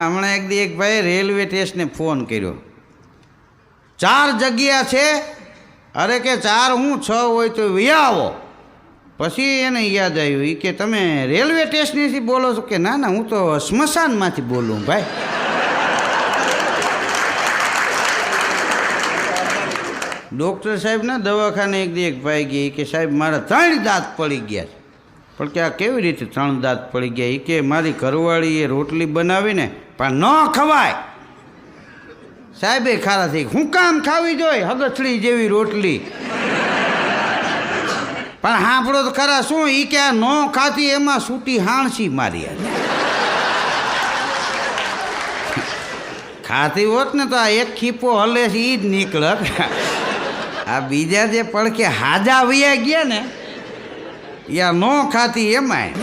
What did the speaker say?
હમણાં એક દી એક ભાઈ રેલવે સ્ટેશને ફોન કર્યો, 4 જગ્યા છે, અરે કે 4 હું 6 હોય તો વયા આવો. પછી એને યાદ આવ્યું, એ કે તમે રેલવે સ્ટેશનેથી બોલો છો? કે ના ના, હું તો સ્મશાનમાંથી બોલું ભાઈ. ડૉક્ટર સાહેબના દવાખાને એક દી એક ભાઈ ગયા, કે સાહેબ મારા 3 દાંત પડી ગયા છે. પણ કે આ કેવી રીતે 3 દાંત પડી ગયા? એ કે મારી ઘરવાળીએ રોટલી બનાવીને પણ ન ખવાય. સાહેબે ખારા થઈ, હું કામ ખાવી જોઈએ હગથડી જેવી રોટલી? પણ સાંભળો તો ખરા, શું એ કે આ ન ખાતી એમાં સૂટી હાણસી મારી. ખાતી હોત ને તો આ એક ખીપો હલે છે એ જ નીકળત. આ બીજા જે પડખે હાજા વયા ગયા ને, યા ન ખાતી એમાંય